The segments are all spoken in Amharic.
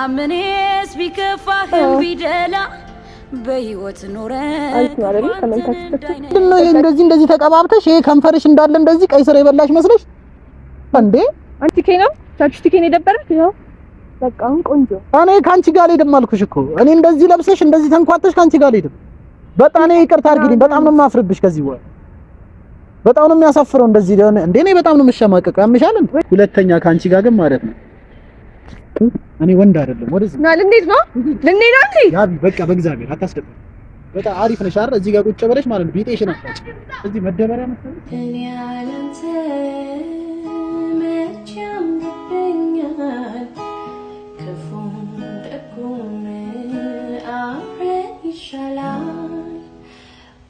አምኔስ ቢከፋህም ቢደላ በህይወት ኖረ እንደዚህ ተቀባብተሽ ይሄ ከንፈርሽ እንዳለ እንደዚህ ቀይ ስር የበላሽ መስለሽ እንዴ? አንቺ ከነው ታክሲ ከኔ ደበረክ ነው። በቃ አሁን ቆንጆ እኔ ካንቺ ጋር ልሄድም አልኩሽ እኮ። እኔ እንደዚህ ለብሰሽ እንደዚህ ተንኳተሽ ካንቺ ጋር ልሄድም። በጣም ነው ይቅርታ አድርጊልኝ። በጣም ነው የማፍርብሽ ከዚህ በኋላ በጣም ነው የሚያሳፍረው እንደዚህ ደሆነ እንዴ። እኔ በጣም ነው የምሸማቀቀው። ያምሻል እንዴ? ሁለተኛ ካንቺ ጋር ግን ማለት ነው እኔ ወንድ አይደለም። ወደዚህ ና ልንሄድ ነው እንዴ? ያቢ በቃ በእግዚአብሔር አታስደብር። በጣም አሪፍ ነሽ አይደል? እዚህ ጋር ቁጭ ብለሽ ማለት ነው ቢጤሽን አጣጭ እዚህ መደበሪያ መሰለኝ እኔ ያለንተ መቼም ይገኛል ክፉም ደጉም አብረን ይሻላል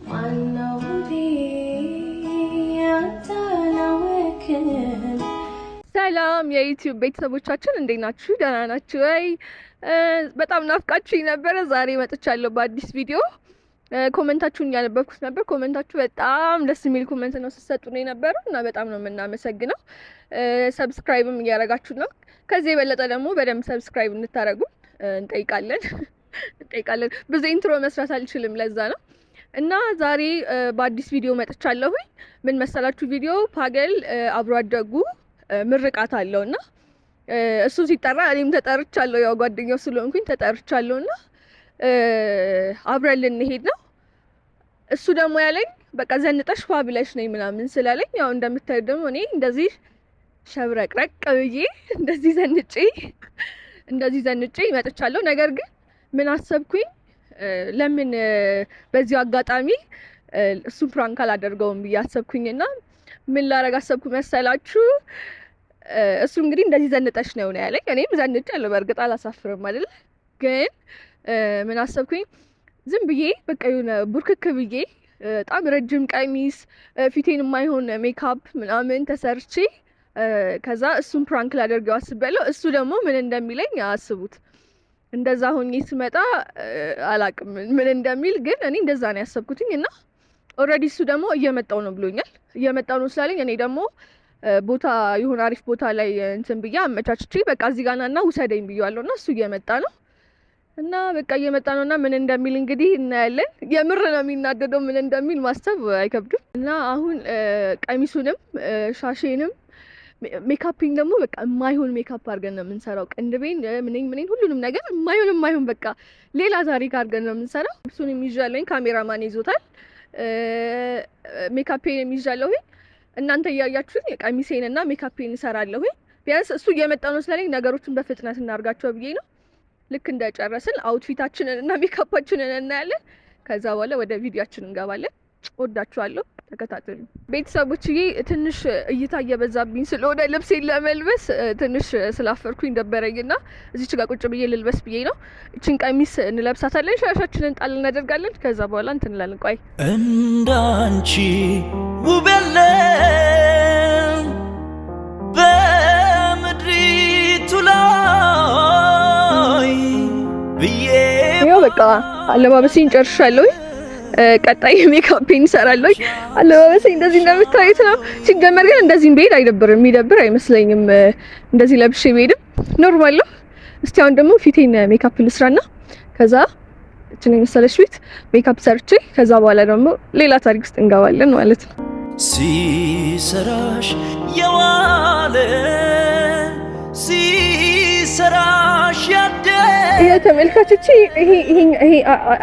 ማነው ያንተናወክን። ሰላም የዩቲዩብ ቤተሰቦቻችን እንዴት ናችሁ? ደህና ናችሁ ወይ? በጣም ናፍቃችሁኝ ነበረ። ዛሬ መጥቻለሁ በአዲስ ቪዲዮ። ኮሜንታችሁን እያነበብኩት ነበር። ኮሜንታችሁ በጣም ደስ የሚል ኮሜንት ነው ስትሰጡን የነበረው እና በጣም ነው የምናመሰግነው። ሰብስክራይብም እያደረጋችሁ ነው። ከዚህ የበለጠ ደግሞ በደንብ ሰብስክራይብ እንድታደርጉ እንጠይቃለን። ብዙ ኢንትሮ መስራት አልችልም፣ ለዛ ነው። እና ዛሬ በአዲስ ቪዲዮ መጥቻለሁ። ምን መሰላችሁ? ቪዲዮ ፓገል አብሮ አደጉ ምርቃት አለውና እሱ ሲጠራ እኔም ተጠርቻለሁ። ያው ጓደኛው ስለሆንኩኝ ተጠርቻለሁና አብረን ልንሄድ ነው። እሱ ደግሞ ያለኝ በቃ ዘንጠሽ ፏ ብለሽ ነኝ ምናምን ስላለኝ ያው እንደምታዩት ደግሞ እኔ እንደዚህ ሸብረቅረቅ ብዬ እንደዚህ ዘንጬ መጥቻለሁ። ነገር ግን ምን አሰብኩኝ፣ ለምን በዚህ አጋጣሚ እሱን ፕራንክ አላደርገውም ብዬ አሰብኩኝና ምን ላደርግ አሰብኩ መሰላችሁ? እሱ እንግዲህ እንደዚህ ዘንጠሽ ነው ያለኝ። እኔም ዘንጫለሁ፣ በእርግጥ አላሳፍርም አይደል? ግን ምን አሰብኩኝ፣ ዝም ብዬ በቃ የሆነ ቡርክክ ብዬ በጣም ረጅም ቀሚስ ፊቴን የማይሆን ሜካፕ ምናምን ተሰርቼ ከዛ እሱን ፕራንክ ላደርገው አስቤያለሁ። እሱ ደግሞ ምን እንደሚለኝ አስቡት። እንደዛ ሆኜ ስመጣ አላቅም ምን እንደሚል፣ ግን እኔ እንደዛ ነው ያሰብኩትኝ እና ኦልሬዲ እሱ ደግሞ እየመጣው ነው ብሎኛል። እየመጣው ነው ስላለኝ እኔ ደግሞ ቦታ ይሁን አሪፍ ቦታ ላይ እንትን ብዬ አመቻችቼ በቃ እዚህ ጋር ናና ውሰደኝ ብዬዋለሁ እና እሱ እየመጣ ነው እና በቃ እየመጣ ነውና ምን እንደሚል እንግዲህ እናያለን። የምር ነው የሚናደደው፣ ምን እንደሚል ማሰብ አይከብድም። እና አሁን ቀሚሱንም ሻሼንም ሜካፒንግ ደግሞ በቃ የማይሆን ሜካፕ አድርገን ነው የምንሰራው። ቅንድቤን ምንን ሁሉንም ነገር የማይሆን በቃ ሌላ ታሪክ አድርገን ነው የምንሰራው። እሱን የሚይዣለኝ ካሜራማን ይዞታል። ሜካፔን የሚይዣለሁ። እናንተ እያያችሁኝ ቀሚሴንና ሜካፔን እሰራለሁ። ቢያንስ እሱ እየመጣ ነው ስላለኝ ነገሮችን በፍጥነት እናርጋቸው ብዬ ነው። ልክ እንደጨረስን አውትፊታችንን እና ሜካፓችንን እናያለን። ከዛ በኋላ ወደ ቪዲዮአችን እንገባለን። ወዳችኋለሁ፣ ተከታተሉ ቤተሰቦችዬ። ትንሽ እይታ እየበዛብኝ ስለሆነ ልብሴን ለመልበስ ትንሽ ስላፈርኩኝ ደበረኝና እዚች ጋር ቁጭ ብዬ ልልበስ ብዬ ነው። እቺን ቀሚስ እንለብሳታለን፣ ሻሻችንን ጣል እናደርጋለን። ከዛ በኋላ እንትን እንላለን። ቆይ እንዳንቺ ውብ የለም በምድሪቱ ላይ ብዬ ይኸው በቃ አለባበሴን ጨርሻለሁ። ቀጣይ ሜካፔን እሰራለሁ። አለባበሴ እንደዚህ እንደምታዩት ነው። ሲጀመር ግን እንደዚህ ብሄድ አይደብርም፣ የሚደብር አይመስለኝም። እንደዚህ ለብሼ ብሄድም ኖርማል ነው። እስቲ አሁን ደግሞ ፊቴን ሜካፕ ልስራና ከዛ እቺን የመሰለሽ ፊት ሜካፕ ሰርቼ ከዛ በኋላ ደግሞ ሌላ ታሪክ ውስጥ እንገባለን ማለት ነው። ሲሰራሽ የዋለ ሲሰራሽ ያደ ተመልካቾቼ ይሄ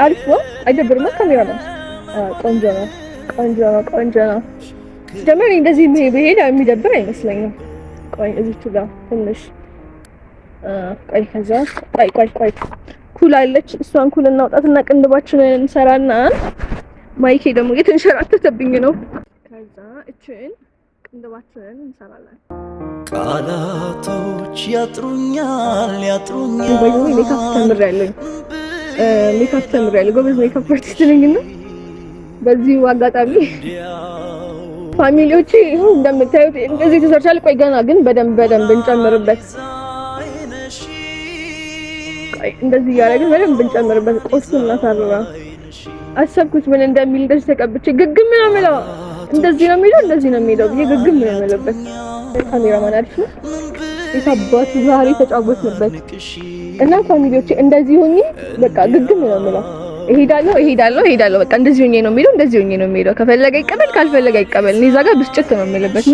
አሪፍ ነው አይደብርም? ካሜራ ነው ቆንጆ ነው። ጀመር እንደዚህ ብሄድ የሚደብር አይመስለኝም። ቆይ እዚች ጋር ትንሽ ቆይ ከዛ ቆይ ኩል አለች፣ እሷን ኩል እናውጣትና ቅንድባችንን እንሰራና ማይኬ ደግሞ እየተንሸራተተብኝ ነው። ከዛ እቺን ቅንድባችንን እንሰራለን። ቃላቶች ያጥሩኛል በዚህ ሜካፕ ተምሬያለሁ። ጎበዝ ሜካፕ አርቲስት ነኝና በዚህ አጋጣሚ ፋሚሊዎቼ ይሁን እንደምታዩት እንደዚህ ተሰርቻለሁ። ቆይ ገና ግን በደንብ እንጨምርበት። ቆይ እንደዚህ ያደረግን በደንብ እንጨምርበት። ቆስና ታረራ አሰብኩት ምን እንደሚል እንደዚህ ተቀብቼ ግግም ነው የምለው። እንደዚህ ነው የሚለው ብዬ ግግም ነው የምለበት። ካሜራማን አሪፍ ነው። የታባቱ ዛሬ ተጫወትንበት እና ፋሚሊዎቼ እንደዚህ ሆኜ በቃ ግግም ነው የምለው። እሄዳለሁ በቃ እንደዚህ ሆኜ ነው የምሄደው። ከፈለገ ይቀበል ካልፈለገ ይቀበል። እኔ እዛ ጋር ብስጭት ነው የምልበት።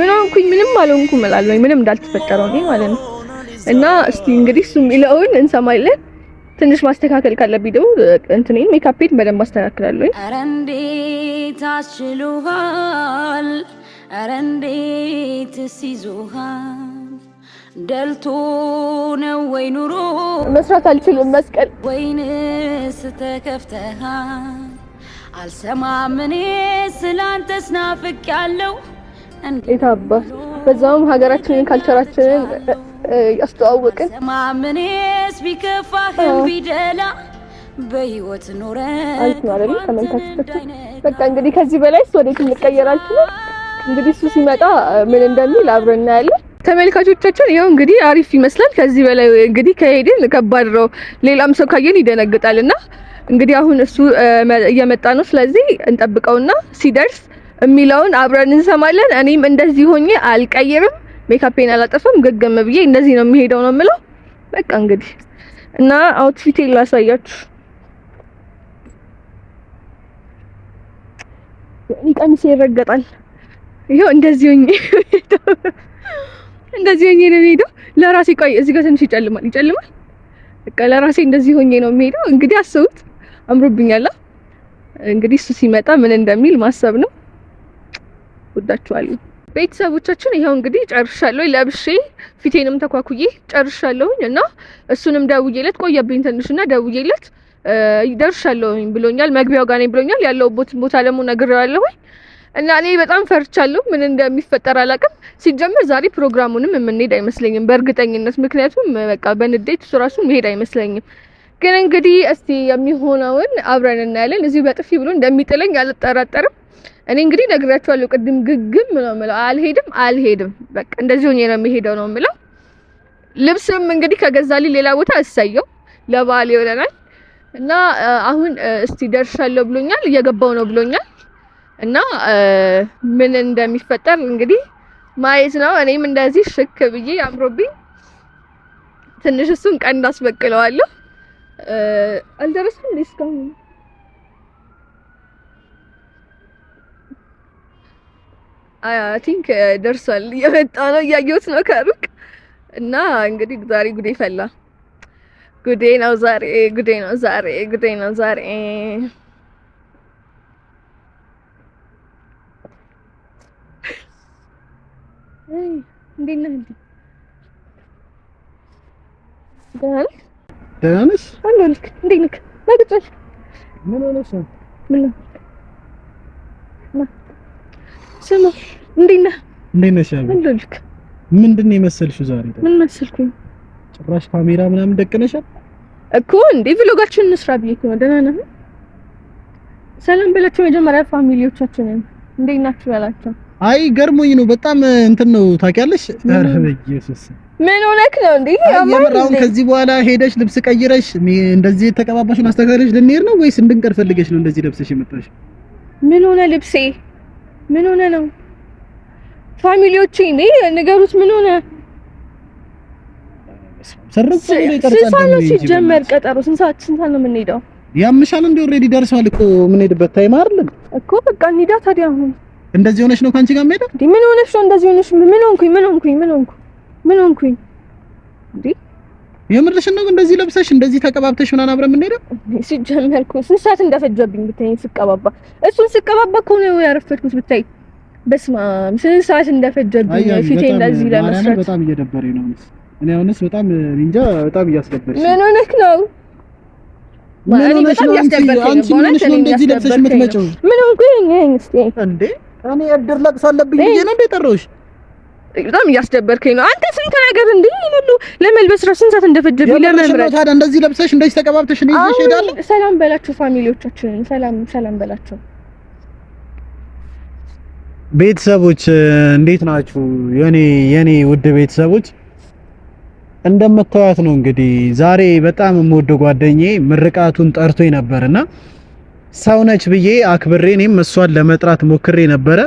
ምንም አልሆንኩም እላለሁ ምንም እንዳልተፈጠረው ነው ማለት ነው። እና እስቲ እንግዲህ እሱ የሚለውን እንሰማለን። ትንሽ ማስተካከል ካለብኝ ደግሞ እንትኔን ሜካፔን በደንብ አስተካክላለሁ። ኧረ እንዴት አስችሉሃል፣ ኧረ እንዴትስ ይዞሃል፣ ደልቶ ነው ወይ ኑሮ መስራት አልችልም መስቀል ወይንስ ተከፍተሃል፣ አልሰማም እኔ ስላንተስ ናፍቄያለሁ። እንዴት አባ በዛውም ሀገራችንን ካልቸራችንን ያስተዋወቅን አልሰማም እኔስ ቢከፋህም ቢደላ በህይወት ኖረ አይተናል ተመልካቾቻችን። በቃ እንግዲህ ከዚህ በላይ ወዴት እንቀየራለን? እንግዲህ እሱ ሲመጣ ምን እንደሚል አብረን እናያለን። ተመልካቾቻችን ይሄው እንግዲህ አሪፍ ይመስላል። ከዚህ በላይ እንግዲህ ከሄድን ከባድ ነው። ሌላም ሰው ካየን ይደነግጣልና እንግዲህ አሁን እሱ እየመጣ ነው። ስለዚህ እንጠብቀውና ሲደርስ የሚለውን አብረን እንሰማለን። እኔም እንደዚህ ሆኜ አልቀይርም፣ ሜካፔን አላጠፋም፣ ገገም ብዬ እንደዚህ ነው የሚሄደው ነው የምለው። በቃ እንግዲህ እና አውትፊቴን ላሳያችሁ። ቀሚሴ ይረገጣል። ይሄው እንደዚህ ሆኜ ነው የምሄደው። ለራሴ ቆይ እዚህ ጋር ትንሽ ይጨልማል። በቃ ለራሴ እንደዚህ ሆኜ ነው የምሄደው። እንግዲህ አስቡት፣ አምሮብኛል። እንግዲህ እሱ ሲመጣ ምን እንደሚል ማሰብ ነው። ወዳችኋለሁ ቤተሰቦቻችን። ይሄው እንግዲህ ጨርሻለሁ። ለብሼ ፊቴንም ተኳኩዬ ጨርሻለሁኝ እና እሱንም ደውዬለት ቆየብኝ ትንሽና ደውዬለት ደርሻለሁኝ ብሎኛል። መግቢያው ጋር ነኝ ብሎኛል። ያለውበት ቦታ ደግሞ ነግሬዋለሁኝ እና እኔ በጣም ፈርቻለሁ። ምን እንደሚፈጠር አላውቅም። ሲጀመር ዛሬ ፕሮግራሙንም የምንሄድ አይመስለኝም በእርግጠኝነት። ምክንያቱም በቃ በንዴት እሱ ራሱ መሄድ አይመስለኝም። ግን እንግዲህ እስቲ የሚሆነውን አብረን እናያለን። እዚህ በጥፊ ብሎ እንደሚጥለኝ አልጠራጠርም። እኔ እንግዲህ ነግራችኋለሁ ቅድም ግግም ነው የምለው። አልሄድም በቃ እንደዚህ ሆኜ ነው የሚሄደው ነው የምለው። ልብስም እንግዲህ ከገዛልኝ ሌላ ቦታ እሰየው ለበዓል ይሆናል። እና አሁን እስቲ ደርሻለሁ ብሎኛል፣ እየገባው ነው ብሎኛል። እና ምን እንደሚፈጠር እንግዲህ ማየት ነው። እኔም እንደዚህ ሽክ ብዬ አምሮብኝ ትንሽ እሱን ቀንድ አስበቅለዋለሁ። አልደረስኩም እስካሁን። አይ ቲንክ ደርሷል። እየመጣ ነው፣ እያየሁት ነው ከሩቅ። እና እንግዲህ ዛሬ ጉዴ ፈላ። ጉዴ ነው ዛሬ። እንዴት ነህ? ደህና ነሽ? አለሁልህ። እንዴት ነህ? ነግጬሽ። ምን ሆነሽ ነው? ምን ነው? ስማ፣ እንዴት ነህ? እንዴት ነሽ? አለሁልህ። ምንድን ነው የመሰልሽው ዛሬ? ምን መሰልኩኝ? ጭራሽ ካሜራ ምናምን ደቅነሻል እኮ። እንዴ ቪሎጋችንን እንስራ ብዬሽ እኮ ነው። ደህና ነህ? ሰላም በላቸው መጀመሪያ ፋሚሊዎቻችንን። እንዴት ናችሁ ያላቸው። አይ ገርሞኝ ነው በጣም እንትን ነው ታውቂያለሽ። ኧረ በኢየሱስ ምን ሆነክ ነው እንዴ? አሁን ከዚህ በኋላ ሄደሽ ልብስ ቀይረሽ እንደዚህ ተቀባባሽን አስተካክለሽ ልንሄድ ነው ወይስ እንድንቀር ፈልገሽ ነው እንደዚህ ለብሰሽ የመጣሽ? ምን ሆነ ልብሴ? ምን ሆነ ነው? ፋሚሊዎቼ እንዴ ንገሩት። ምን ሆነ? ሰርጽ ነው ይቀርጻል። ሲጀመር ቀጠሮ ስንት ሰዓት ነው የምንሄደው? ያምሻል እንዴ? ኦሬዲ ደርሷል እኮ የምንሄድበት ታይም አይደለም እኮ። በቃ እንሂዳ ታዲያ። አሁን እንደዚህ ሆነሽ ነው ካንቺ ጋር የምሄደው? እንዴ ምን ሆነሽ ነው እንደዚህ ሆነሽ? ምን ሆንኩኝ እንዴ? የምርሽን ነው? እንደዚህ ለብሰሽ እንደዚህ ተቀባብተሽ ምናምን አብረን የምንሄደው? ሲጀመር እኮ ስንት ሰዓት እንደፈጀብኝ ብታይ። ስቀባባ እሱን ስቀባባ እኮ ነው ያረፈድኩት ብታይ። በስመ አብ ስንት ሰዓት እንደፈጀብኝ ፊቴ እንደዚህ ለመስራት። በጣም እየደበረኝ ነው። እኔ አሁንስ በጣም እንጃ በጣም እያስደበረሽ። ምን ሆነሽ ነው? ማለት በጣም እያስደበረኝ ነው። አንቺ እንደዚህ ለብሰሽ የምትመጪው ምን ሆንኩኝ እስቲ? እንዴ እኔ እድር ለቅሶ አለብኝ ብዬ ነው እንደ ጠራሁሽ። በጣም እያስደበርከኝ ነው አንተ። ስንት ነገር እንዴ ይሉ ለመልበስ ራስ ስንት ሰዓት እንደፈጀብኝ ለመምረጥ። ታዲያ እንደዚህ ለብሰሽ እንደዚህ ተቀባብተሽ ነው ይዘሽ ሄዳለሁ። ሰላም በላችሁ ፋሚሊዎቻችንን። ሰላም በላችሁ ቤተሰቦች። እንዴት ናችሁ የኔ ውድ ቤተሰቦች? እንደምታዩት ነው እንግዲህ ዛሬ በጣም የምወደው ጓደኛዬ ምርቃቱን ጠርቶኝ ነበርና ሰው ነች ብዬ አክብሬ እኔም እሷን ለመጥራት ሞክሬ ነበረ።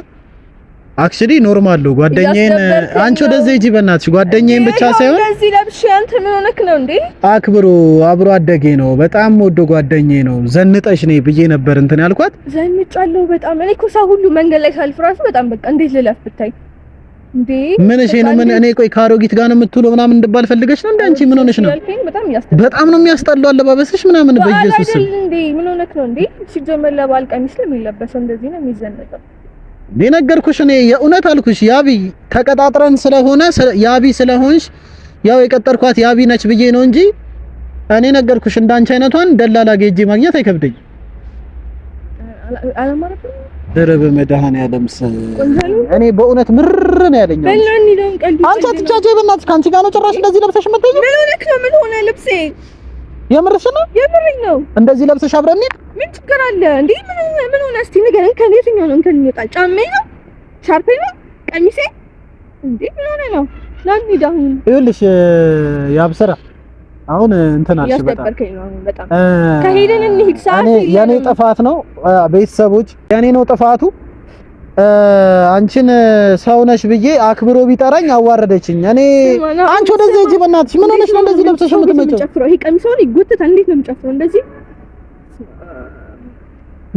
አክቹሊ ኖርማል ነው። ጓደኛዬን አንቺ ወደዚህ ሂጂ በእናትሽ። ጓደኛዬን ብቻ ሳይሆን እንደዚህ ለብሽ አንተ ምን ሆነክ ነው እንዴ? አክብሮ አብሮ አደጌ ነው። በጣም ወዶ ጓደኛዬ ነው። ዘንጠሽ ነይ ብዬ ነበር እንትን ያልኳት። ዘንጫለሁ በጣም እኔ እኮ ሰው ሁሉ መንገድ ላይ ሳልፍ ራሱ በጣም በቃ እንዴት ልለፍ ብታይ እንዴ ምን እሺ ነው ምን እኔ ቆይ ካሮጊት ጋር ነው የምትውለው ምናምን እንድባል ፈልገሽ ነው እንዴ? አንቺ ምን ሆነሽ ነው? በጣም ነው የሚያስጠላው አለባበስሽ ምናምን በኢየሱስ እንዴ ምን ሆነክ ነው እንዴ? ሲጀመር ለባል ቀሚስ ለሚለበሰው እንደዚህ ነው የሚዘነጠው። ነገርኩሽ እኔ የእውነት አልኩሽ። ያቢ ተቀጣጥረን ስለሆነ ያቢ ስለሆንሽ ያው የቀጠርኳት ያቢ ነች ብዬ ነው እንጂ እኔ ነገርኩሽ እንዳንቺ አይነቷን ደላላ ጌጂ ማግኘት አይከብደኝ። ደረበ መድኃኒዓለም እኔ በእውነት ምር ነው ያለኝ። አንቺ አትጫጫይ በእናትሽ። ካንቺ ጋር ነው ጭራሽ እንደዚህ ለብሰሽ መጥተሽ ምን ሆነክ ነው? ምን ሆነ ልብሴ? የምርሽ ነው? የምርኝ ነው። እንደዚህ ለብሰሽ አብረን ምን ችግር አለ እንዴ? ምን ሆነ እስቲ ንገረኝ። ከየትኛው ነው እንትን ይወጣል? ጫማዬ ነው? ሻርፔ ነው? ቀሚሴ እንዴ? ምን ሆነ ነው? ለምን ዳሁን ይኸውልሽ ያብሰራ አሁን እንትን አልሽ በጣም ከሄደን እንሂድ። ሰዓት የኔ ጥፋት ነው ቤተሰቦች፣ የኔ ነው ጥፋቱ። አንቺን ሰው ነሽ ብዬ አክብሮ ቢጠራኝ አዋረደችኝ። እኔ አንቺ ወደዚህ ሂጂ በእናትሽ። ምን ሆነሽ ነው እንደዚህ ለብሰሽ የምትመጪው? ይሄ ቀሚሶን ይጎተታል። እንዴት ነው የምጨፍረው እንደዚህ?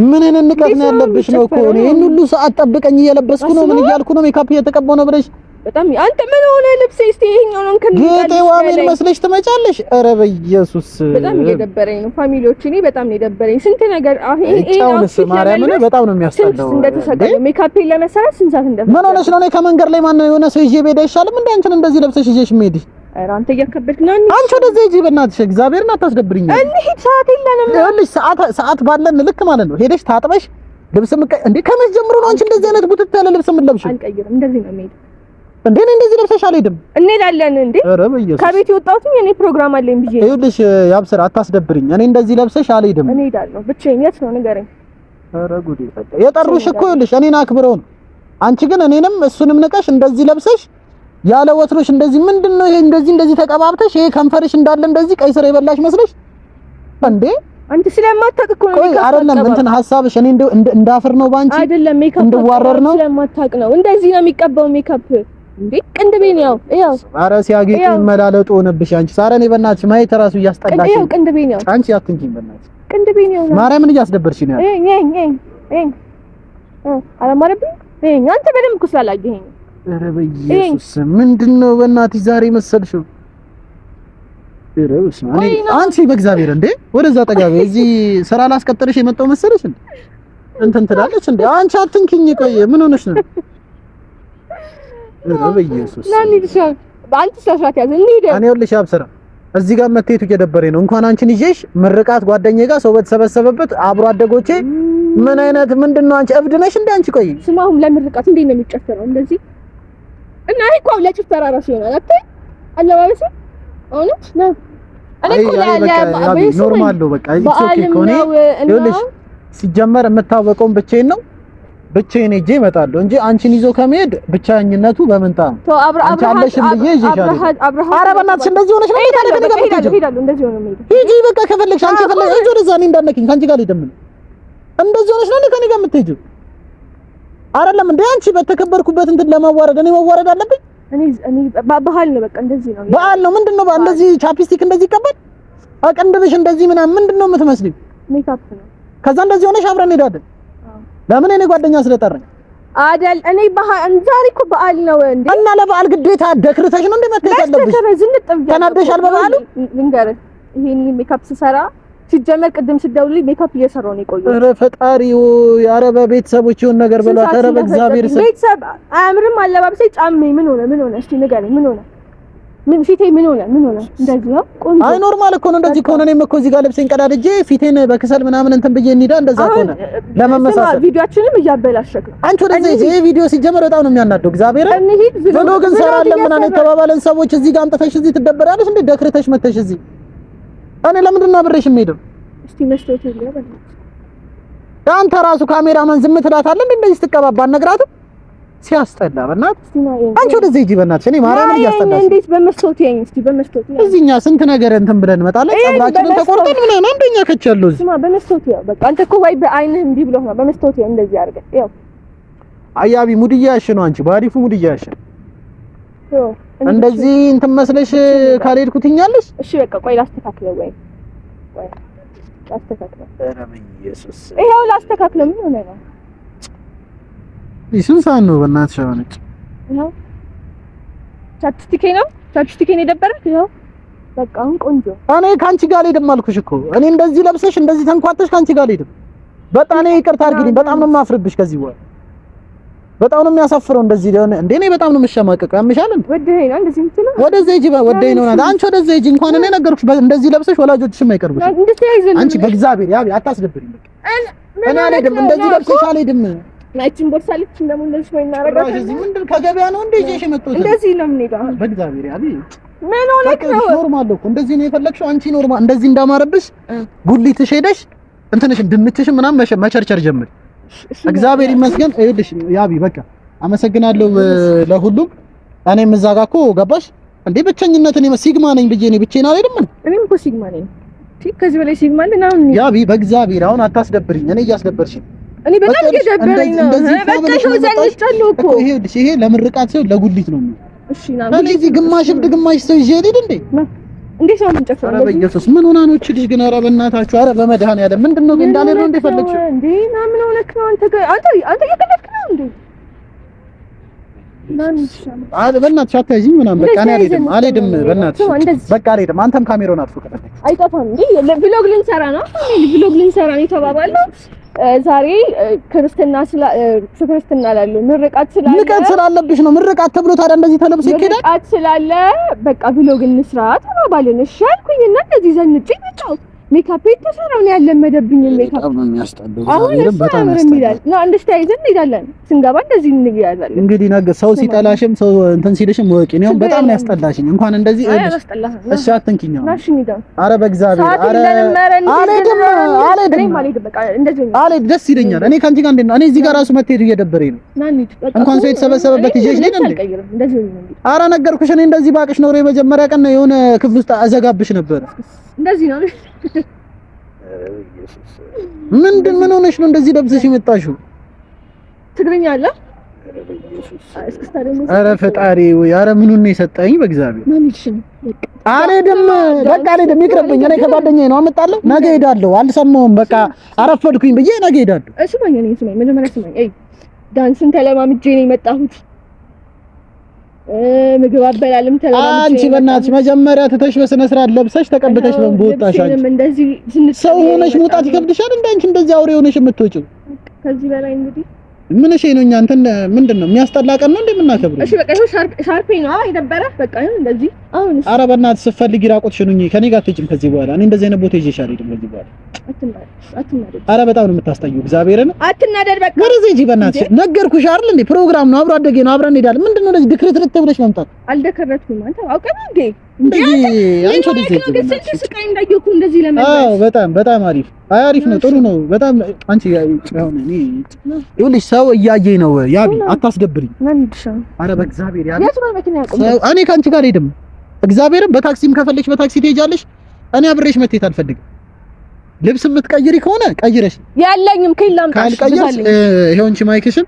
ምን ንቀት ነው ያለብሽ ነው እኮ እኔ ይሄን ሁሉ ሰዓት ጠብቀኝ እየለበስኩ ነው ምን እያልኩ ነው ሜካፕ እየተቀባው ነው ብለሽ በጣም አንተ ምን ሆነ ልብስ እስቲ ይሄኛው ነው እንከን ጌጤዋሜን መስለሽ ትመጫለሽ? ኧረ በኢየሱስ በጣም እየደበረኝ ነው። ፋሚሊዎች እኔ በጣም ነው የደበረኝ። ስንት ነገር ይሄኛው ማርያምን በጣም ነው የሚያስጠላው። እንደተሰቀለ ሜካፕ ለመሰራት ስንት ሰዓት እንደፈጀ ምን ሆነሽ ነው? እኔ ከመንገር ላይ ማን የሆነ ሰው ይዤ ብሄድ አይሻልም እንዴ? አንቺን እንደዚህ ለብሰሽ ይዤሽ መሄድ? ኧረ አንተ እያከበድክ ነው። አንቺ ወደዚህ ሂጂ በእናትሽ። እግዚአብሔርን አታስደብሪኝ። እንሂድ፣ ሰዓት የለንም። ይኸውልሽ ሰዓት ባለን ልክ ማለት ነው ሄደሽ ታጥበሽ ልብስ እንዴ ከመቼ ጀምሮ ነው አንቺ እንደዚህ አይነት ቡትት ያለ ልብስ የምትለብሺው? አልቀይርም። እንደዚህ ነው የምሄድ እንዴ እኔ እንደዚህ ለብሰሽ አልሄድም። እንሄዳለን እንዴ ከቤት የወጣሁት እኔ ፕሮግራም አለኝ ብዬ። ይኸውልሽ ያብስራ አታስደብሪኝ። እኔ እንደዚህ ለብሰሽ አልሄድም። እንሄዳለን ብቻዬን። የት ነው ንገረኝ። ኧረ ጉዴ ፈጣ የጠሩሽ እኮ ይኸውልሽ እኔን አክብረው ነው። አንቺ ግን እኔንም እሱንም ንቀሽ እንደዚህ ለብሰሽ ያለ ወትሮሽ እንደዚህ ምንድነው ይሄ እንደዚህ ተቀባብተሽ ይሄ ከንፈርሽ እንዳለ እንደዚህ ቀይ ስር የበላሽ መስለሽ እንዴ? አንቺ ስለማታውቅ እኮ ነው። አይደለም እንትን ሐሳብሽ እኔ እንዳፍር ነው ባንቺ አይደለም ሜካፕ እንደዋረር ነው ስለማታውቅ ነው። እንደዚህ ነው የሚቀባው ሜካፕ እንዴ? ቅንድቤን ያው ኧረ ሲያጌጥ መላለጡ ሆነብሽ አንቺ። ኧረ እኔ በእናትሽ ማየት እራሱ እያስጠላሽ ነው። ቅንድቤን ያው አንቺ አትንኪኝ በእናትሽ። ቅንድቤን ያው ማርያምን እያስደበርሽ ነው። አላማረብኝ አንተ በደምብ እኮ ስላላየኸኝ። ኧረ በኢየሱስ ምንድነው በእናትሽ ዛሬ መሰልሽው? ኧረ አንቺ በእግዚአብሔር እንዴ ወደዛ ጠጋቤ እዚህ ስራ ላስቀጥርሽ የመጣው መሰለሽ እንዴ? እንትን ትላለች እንዴ? አንቺ አትንኪኝ። ቆይ ምን ሆነሽ ነው? በኢየሱስ ናኒ ልሻል ባንቺ ሰፋት ያዘ እንዴ? እኔ ልሽ አብሰራ እዚህ ጋር መተይቱ እየደበረኝ ነው። እንኳን አንቺን ይዤሽ ምርቃት ጓደኛዬ ጋር ሰው በተሰበሰበበት አብሮ አደጎቼ ምን አይነት ምንድነው? አንቺ እብድ ነሽ እንዴ? አንቺ ቆይ ስማሁን ለምርቃት እንዴ ነው የሚጨፈረው እንደዚህ? እና ይሄ እኮ ለጭፈራ ራሱ ይሆናል። አታይ አለባበስ እውነት ነው። እኔ እኮ ኖርማል ነው በቃ ኢትስ ኦኬ ኮኔ ይኸውልሽ ሲጀመር የምታወቀውን ብቻዬን ነው ብቻዬን ሄጄ እመጣለሁ እንጂ አንቺን ይዞ ከመሄድ ብቻኝነቱ በመንታ ነው። አንቺ አለሽም ብዬ ይዤሻለሁ። ኧረ በእናትሽ እንደዚህ ሆነሽ ነው ታዲያ ከእኔ ጋር የምትሄጂው? እንደዚህ ሆነ ነው ሂጂ በቃ ከፈለግሽ አንቺ ፈለግሽ እንጂ ወደዛ እኔ እንዳትነኪኝ ከአንቺ ጋር ልደም ነው። እንደዚህ ሆነሽ ነው ከእኔ ጋር የምትሄጂው? አይደለም እንዴ አንቺ በተከበርኩበት እንትን ለማዋረድ እኔ መዋረድ አለብኝ? እኔ ባህል ነው በቃ እንደዚህ ነው። ባህል ነው ምንድነው? እንደዚህ ቻፕስቲክ እንደዚህ ይቀባል? አቀንድብሽ እንደዚህ ምናምን ምንድነው የምትመስሊው? ሜካፕ ነው። ከዛ እንደዚህ ሆነሽ አብረን እንሄዳለን። ለምን እኔ ጓደኛ ስለጠራኝ አይደል? እኔ ዛሬ እኮ በዓል ነው እንዴ? እና ለበዓል ግዴታ ደክርተሽ ነው እንደመተሽ ያለብሽ? ተናደሻል በበዓሉ? ልንገርህ ይሄን ሜካፕ ስሰራ ሲጀመር ቅድም ስደውልልኝ ሜካፕ እየሰራው ነው የቆየው። ኧረ ፈጣሪው ኧረ በቤተሰቦች ይሁን ነገር በሏት። ኧረ በእግዚአብሔር ስም ቤተሰብ አያምርም አለባበሴ። ጫማዬ ምን ሆነ? እስቲ ንገረኝ ምን ሆነ? ምን ፊቴ ምን ሆነ? እንደዚህ ነው ቆንጆ። አይ ኖርማል እኮ ነው እንደዚህ ከሆነ እኔም እኮ እዚህ ጋር ልብሴን ቀዳድጄ ፊቴን በክሰል ምናምን እንትን ብዬ እንሂዳ እንደዛ ከሆነ ለመመሳሰል ቪዲዮአችንም እያበላሸክ ነው አንቺ። ወደዚህ ይሄ ቪዲዮ ሲጀመር በጣም ነው የሚያናደው እግዚአብሔር። ብሎግ እንሰራለን ምናምን የተባባለን ሰዎች እዚህ ጋር አምጥተሽ እዚህ ትደበራለሽ እንዴ? ደክርተሽ መተሽ እዚህ እኔ ለምንድን ነው አብሬሽ የምሄደው? እስቲ መስቶት ይለበል አንተ ራሱ ካሜራማን ዝም ትላታለህ እንዴ? እንደዚህ ስትቀባባ አትነግራትም? ሲያስጠላ በእናትህ አንቺ ወደዚህ ሂጂ በእናትሽ። እኔ ማርያምን እያስጠላሽ እንዴት በመስቶት ያኝ እስቲ በመስቶት ያኝ እዚህኛ ስንት ነገር እንትን ብለን እንመጣለን። ጸጉራችንን ተቆርጠን ምናምን አንደኛ ከቻለው እዚህ ስማ በመስቶት ያው በቃ አንተ እኮ ወይ በአይንህ እንዲህ ብሎ ነው በመስቶት ያው እንደዚህ አድርገህ ያው አያቢ ሙድያሽ ነው አንቺ ባሪፉ ሙድያሽ እንደዚህ እንትን መስለሽ ካልሄድኩ ትኛለሽ። እሺ በቃ ቆይ ላስተካክለው ወይ ላስተካክለው። ኧረ በኢየሱስ ይሄው ላስተካክለው። ምን ሆነ ነው ይሱን ሳን ነው በእናትሽ ሆነች ነው ቻፕስቲኬ ነው ቻፕስቲኬ ነው የደበረክ። ይሄው በቃ አሁን ቆንጆ። እኔ ካንቺ ጋር አልሄድም አልኩሽ እኮ እኔ እንደዚህ ለብሰሽ እንደዚህ ተንኳተሽ ካንቺ ጋር አልሄድም። በጣም እኔ ይቅርታ አድርጊልኝ። በጣም ነው የማፍርብሽ ከዚህ በኋላ በጣም ነው የሚያሳፍረው። እንደዚህ ሊሆን እንዴ እኔ በጣም ነው የምሸማቀቀው። ያምሻል እንዴ ወደህ ነው እንደዚህ የምትለው? ወደዚህ ሂጂ ወደህ ነው አንቺ ወደዚህ ሂጂ። እንኳን እኔ ነገርኩሽ እንደዚህ ለብሰሽ ወላጆችሽም አይቀርቡሽ። አንቺ በእግዚአብሔር ያቢ አታስደብሪኝ። በቃ እኔ አልሄድም እንደዚህ ለብሰሽ አልሄድም። ናችን ቦርሳለች እንደምን እንደዚህ ወይ እናረጋለን። እዚህ ምንድን ከገበያ ነው እንዴ ይዤሽ የመጣሁት? እንደዚህ ነው የምንሄደው። በእግዚአብሔር ያቢ ምን ሆነክ ነው? ኖርማል እኮ እንደዚህ ነው የፈለግሽው አንቺ። ኖርማል እንደዚህ እንዳማረብሽ ጉሊትሽ ሄደሽ እንትንሽ ድንችሽም ምናምን መቸርቸር ጀምር። እግዚአብሔር ይመስገን። ይኸውልሽ ያቢ በቃ አመሰግናለሁ ለሁሉም። እኔም እዛ ጋር እኮ ገባሽ እንዴ ብቸኝነት እኔ ሲግማ ነኝ ብዬ እኔ ብቻዬን አልሄድም። እኔም እኮ ሲግማ ነኝ። ከዚህ በላይ ሲግማ አለ ነው ያቢ። በእግዚአብሔር አሁን አታስደብሪኝ። እኔ እያስደበርሽኝ እኔ በጣም እየደበረኝ ነው። በቃ ሾው ዘንጫለሁ እኮ ይሄ ለምርቃት ሰው ለጉሊት ነው። እሺ ና ስለዚህ ግማሽ እብድ ግማሽ ሰው ይዤ ልሂድ እንዴ? እንዴት ነው የምንጨፍረው? ኧረ በኢየሱስ ምን ሆና ነው እቺ ልጅ ግን? ኧረ በእናታችሁ ኧረ በመድኃኒዓለም ምንድነው ግን እንዳለ ነው እንዴ ፈለግሽ እንዴ? ና ምን ሆነክ ነው አንተ? አንተ እየቀለድክ ነው እንዴ? ማን ይሻል? በእናትሽ አታይኝ ምናምን በቃ እኔ አልሄድም በእናትሽ በቃ አልሄድም። አንተም ካሜራውን አጥፉ ከፈለክ አይጠፋም እንዴ? ብሎግ ልንሰራ ነው ነው የተባባለው። ዛሬ ክርስትና ላለው ምርቃት ስላለብሽ ነው። ምርቃት ተብሎ ታዲያ እንደዚህ ተለብሶ ይኬዳል? ምርቃት ስላለ በቃ ብሎግ እንስራ ተባባልን። እሺ አልኩኝና እንደዚህ ዘንጬ መጣሁ። ሜካፕ ተሰራው ነው ያለመደብኝ። ሜካፕ በጣም ነው የሚያስጠላው። አሁን በጣም የሚላል ነው። አንደርስታይዘን እንሄዳለን። ስንገባ እንደዚህ እንግያዛለን። እንግዲህ ነገ ሰው ሲጠላሽም ሰው እንትን ሲልሽም ወቂ ነው። በጣም ነው ያስጠላሽኝ። እንኳን እንደዚህ እሺ አትንኪኝ። ኧረ በእግዚአብሔር አልሄድም። ደስ ይለኛል። እኔ ካንቺ ጋር እኔ እዚህ ጋር ራሱ መትሄዱ እየደበረኝ ነው። እንኳን ሰው የተሰበሰበበት ይዤሽ ልሄድ እንዴ? ኧረ ነገርኩሽ። እኔ እንደዚህ ባቅሽ ኖሮ የመጀመሪያ ቀን የሆነ ክፍል ውስጥ አዘጋብሽ ነበር። እንደዚህ ነው። ምን ሆነሽ ነው እንደዚህ ለብሰሽ የመጣሽው? ትግርኛ አለ? ኧረ ፈጣሪ ወይ! ኧረ ምኑን ነው የሰጠኝ? በእግዚአብሔር አልሄድም። በቃ አልሄድም፣ ይቅርብኝ። እኔ ከጓደኛዬ ነው አመጣለሁ። ነገ ሄዳለሁ። አልሰማሁም። በቃ አረፈድኩኝ ብዬ ነገ ሄዳለሁ። ስማኝ፣ መጀመሪያ ስማኝ። ዳንስን ተለማምጄ ነው የመጣሁት። ምግብ አበላልም ተለማምጄ። አንቺ በእናትሽ መጀመሪያ ትተሽ በስነ ስርዓት ለብሰሽ ተቀብተሽ በእንቦጣሽ እንደዚህ ሰው ሆነሽ መውጣት ይከብድሻል። አንቺ እንደዚህ አውሬ ሆነሽ የምትወጪው ከዚህ በላይ እንግዲህ ምን እሺ ነው? እኛ እንትን ምንድነው የሚያስጠላ ቀን ነው እንደምናከብረው? እሺ በቃ ይሄ ሻርፔ ነው አይደበረ በቃ ይሄን እንደዚህ አሁን። ኧረ በእናትሽ ስትፈልጊ ራቆትሽን ሁኚ። ከኔ ጋር አትሄጂም ከዚህ በኋላ። እኔ እንደዚህ አይነት ቦታ ይዤሽ አልሄድም ከዚህ በኋላ። አትናደድ። ኧረ በጣም ነው የምታስጠይው። እግዚአብሔርን አትናደድ። በቃ ወደዚህ ሂጂ በእናትሽ። ነገርኩሽ አይደል እንዴ? ፕሮግራም ነው፣ አብሮ አደጌ ነው፣ አብረን እንሄዳለን። ምንድነው እንደዚህ ድክርትርት ብለሽ መምጣት? አልደከረትኩም። አንተ አውቀህ ነው እንዴ? አንቺ ወደዚህ ሂጂ። ስቃይ እንዳየኩ እንደዚህ ለመለስ። አዎ በጣም አሪፍ ነው፣ ጥሩ ነው በጣም። አንቺ አሁን እኔ ይኸውልሽ ሰው እያየኝ ነው። ያቢ አታስደብሪኝ። ኧረ በእግዚአብሔር ያቢ እኔ ከአንቺ ጋር አልሄድም። እግዚአብሔርን በታክሲም ከፈለግሽ በታክሲ ትሄጃለሽ። እኔ አብሬሽ መተት አልፈልግም። ልብስ የምትቀይሪ ከሆነ ቀይረሽ ያለኝም ከላም ካልቀይርሽ ይሄው እንቺ ማይክሽን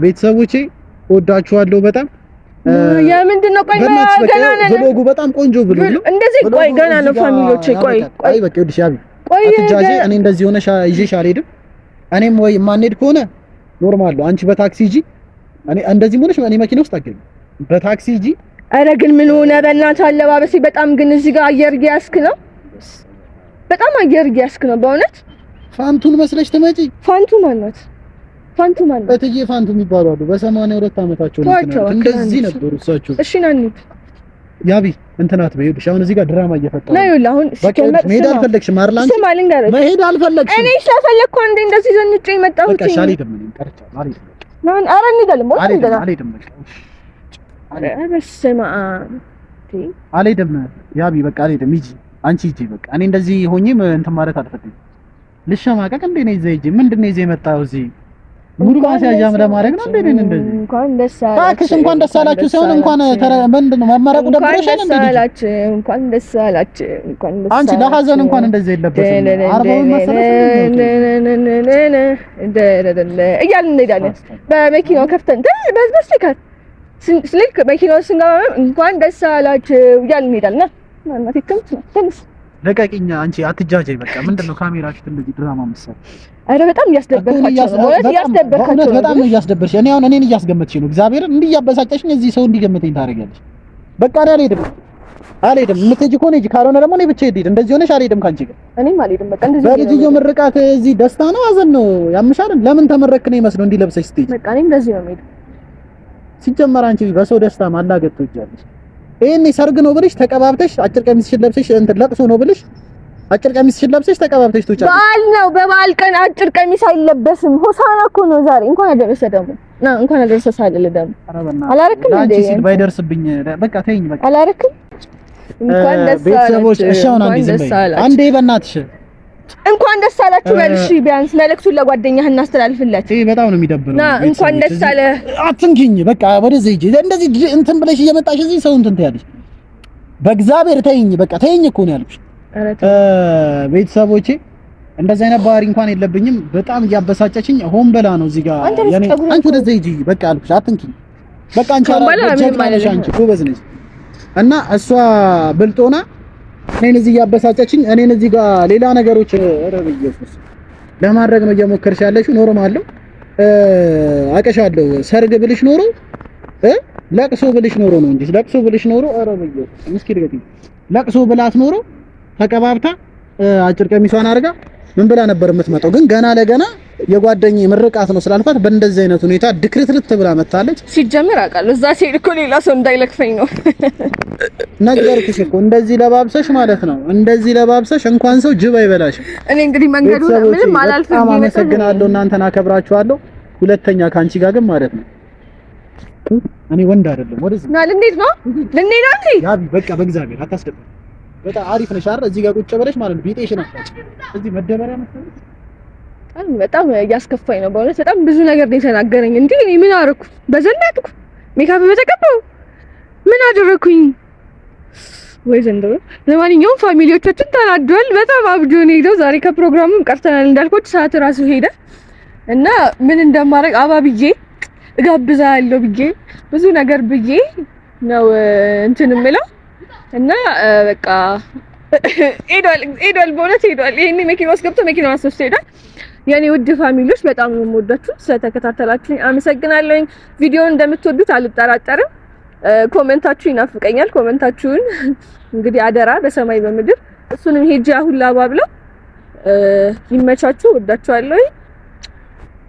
ቤተሰቦቼ እወዳችኋለሁ በጣም። የምንድን ነው ቆይ ገና ነው ብሎጉ በጣም ቆንጆ ብሎግ ነው። እንደዚህ ቆይ ገና ነው ፋሚሊዎቼ ቆይ በቃ ይኸውልሽ ያቢ አትጃጂ። እኔ እንደዚህ ሆነሽ ይዤሽ አልሄድም። እኔም ወይ የማንሄድ ከሆነ ኖርማል ነው። አንቺ በታክሲ ሂጂ። እኔ እንደዚህ ሆነሽ እኔ መኪና ውስጥ አገኝ በታክሲ ሂጂ። ኧረ ግን ምን ሆነ በእናትህ አለባበሴ በጣም ግን እዚህ ጋር አየር እያስክ ነው። በጣም አየር እያስክ ነው በእውነት። ፋንቱን መስለሽ ትመጪ። ፋንቱ ማናት? ፋንቱ ማናት? እትዬ ፋንቱ የሚባሉ አሉ። በ82 ዓመታቸው ነው እንደዚህ ነበሩ እሳቸው። እሺ ና እንሂድ ያቢ እንትናት በይልሽ። አሁን እዚህ ጋር ድራማ እየፈጠረ ነው። ይኸውልህ አሁን መሄድ አልፈለግሽም አይደል? አንቺ ስማ ልንገርህ፣ መሄድ አልፈለግሽም። እኔ ስለፈለግኩ እንዴ እንደዚህ ዘንጬ የመጣሁት። በቃ አልሄድም። እኔ ቀርቻለሁ። አልሄድም። ኧረ እንሄዳለን። አልሄድም። በስመ አብ አልሄድም። ያቢ በቃ አልሄድም። ሂጂ አንቺ ሂጂ በቃ። እኔ እንደዚህ ሆኜ እንትን ማለት አልፈልግም። ልሸማቀቅ እንዴ ነው ይዘህ ሂጂ። ምንድን ነው ይዘህ የመጣኸው እዚህ? ሙሉ ማስያዣም ለማድረግ ነው እንዴ? እንደዚህ እንኳን ደስ አላችሁ ታክሽ እንኳን ደስ አላችሁ ሳይሆን እንኳን ምንድነው መመረቁ ደብሮሻል እንዴ? እንኳን ደስ አላችሁ እንኳን ደስ አንቺ ለሐዘን እንኳን እንደዚህ የለበትም። 40 መሰለሽ እያልን እንሄዳለን በመኪናው ከፍተን በስፒከር ስልክ መኪናው ስንገባ እንኳን ደስ አላችሁ እያልን እንሄዳለን። ማማቴ ትንሽ ለቀቂኛ አንቺ አትጃጃይ። በቃ ምንድነው ካሜራችሁ እንደዚህ ድራማ መሰል? አረ በጣም እያስደበርካችሁ ነው። በጣም ነው እያስደበርሽ። እኔ አሁን እኔን እያስገመትሽ ነው። እግዚአብሔርን እንዲህ እያበሳጨሽኝ እዚህ ሰው እንዲገመተኝ ታደርጊያለሽ። በቃ እኔ አልሄድም። የምትሄጂ ከሆነ ሂጂ፣ ካልሆነ ደግሞ እኔ ብቻ ሄድ። እንደዚህ ሆነሽ አልሄድም ካንቺ ጋር። እኔም አልሄድም። በቃ እንደዚህ በልጅዮ ምርቃት እዚህ ደስታ ነው ሀዘን ነው ያምሻል? ለምን ተመረክ ነው ይመስለው እንዲህ ለብሰሽ ስትሄጂ? በቃ እኔም እንደዚህ ነው የምሄደው። ሲጀመር አንቺ በሰው ደስታ ማላገጥ ትወጃለሽ። ይሄኔ ሰርግ ነው ብለሽ ተቀባብተሽ አጭር ቀሚስሽን ለብሰሽ እንትን ለቅሶ ነው ብለሽ አጭር ቀሚስሽን ለብሰሽ ተቀባብተሽ ትወጫለሽ። በዓል ነው። በበዓል ቀን አጭር ቀሚስ አይለበስም። ሆሳና እኮ ነው ዛሬ። እንኳን አደረሰ ደግሞ እንኳን አደረሰ ሳልል ደግሞ አላረክም እንዴ? አንቺ ሲል ባይደርስብኝ በቃ ተይኝ። በቃ አላረክም። እንኳን ደስ አላችሁ ቤተሰቦች። እሺ አሁን አንዴ በእናትሽ እንኳን ደስ አላችሁ በልሽ። ቢያንስ መልእክቱን ለጓደኛህ እናስተላልፍለት። ይሄ በጣም ነው የሚደብረው። እንኳን ደስ አለ። አትንኪኝ። በቃ ወደዚህ ሂጂ። እንደዚህ እንትን ብለሽ እየመጣሽ እዚህ ሰው እንትን ትያለሽ። በእግዚአብሔር ተይኝ። በቃ ተይኝ እኮ ነው ያልኩሽ። ቤተሰቦቼ እንደዚህ አይነት ባህሪ እንኳን የለብኝም። በጣም እያበሳጨችኝ ሆን በላ ነው እዚህ ጋር አንቺ ወደዚህ ሂጂ። በቃ አልኩሽ አትንኪኝ። በቃ አንቺ አንቺ ጎበዝ ነሽ እና እሷ ብልጦና እኔን እዚህ እያበሳጨችኝ እኔን እዚህ ጋር ሌላ ነገሮች ኢየሱስ ለማድረግ ነው እየሞከርሽ ያለሽው። ኖርማል ነው አቀሻለሁ። ሰርግ ብልሽ ኖሮ ለቅሶ ብልሽ ኖሮ ነው እንጂ ለቅሶ ብልሽ ኖሮ ኢየሱስ ምስኪን ገቲ ለቅሶ ብላት ኖሮ ተቀባብታ አጭር ቀሚሷን አድርጋ ምን ብላ ነበር የምትመጣው? ግን ገና ለገና የጓደኛዬ ምርቃት ነው ስላልኳት በእንደዚህ አይነት ሁኔታ ድክርትርት ብላ መጣለች። ሲጀመር አውቃለሁ እዛ ሲሄድ እኮ ሌላ ሰው እንዳይለክፈኝ ነው ነገርኩሽ እኮ። እንደዚህ ለባብሰሽ ማለት ነው እንደዚህ ለባብሰሽ እንኳን ሰው ጅብ አይበላሽም። እኔ እንግዲህ መንገዱ ምንም አላልፍም። አመሰግናለሁ። እናንተን አከብራችኋለሁ። ሁለተኛ ካንቺ ጋር ግን ማለት ነው እኔ ወንድ አይደለም። ወደዚህ ና ልንሄድ ነው እንዴ? ያቢ በቃ በእግዚአብሔር አታስደብር። በጣም አሪፍ ነሽ አይደል? እዚህ ጋር ቁጭ ብለሽ ማለት ነው ቢጤሽን አጣጭ እዚህ መደበሪያ መሰለኝ። በጣም እያስከፋኝ ነው በእውነት። በጣም ብዙ ነገር ነው የተናገረኝ። እንዴ እኔ ምን አደረኩ? በዘናጥኩ ሜካፕ በተቀባው ምን አደረኩኝ? ወይ ዘንድሮ። ለማንኛውም ፋሚሊዎቻችን ተናዷል። በጣም አብዶ ነው ሄደው ዛሬ ከፕሮግራሙም ቀርተናል እንዳልኩት ሰዓት ራሱ ሄደ እና ምን እንደማደርግ አባብዬ እጋብዛለሁ ብዬ ብዙ ነገር ብዬ ነው እንትን የምለው እና በቃ ሄዷል በእውነት ሄዷል። ይሄኔ መኪና ውስጥ ገብቶ መኪናውን አስወስዶ ሄዷል። የኔ ውድ ፋሚሊዎች በጣም ነው የምወዳችሁ። ስለተከታተላችሁኝ አመሰግናለሁ። ቪዲዮውን እንደምትወዱት አልጠራጠርም። ኮሜንታችሁ ይናፍቀኛል። ኮሜንታችሁን እንግዲህ አደራ በሰማይ በምድር እሱንም ሄጄ አሁን ላባብለው። ይመቻችሁ። ወዳችኋለሁ።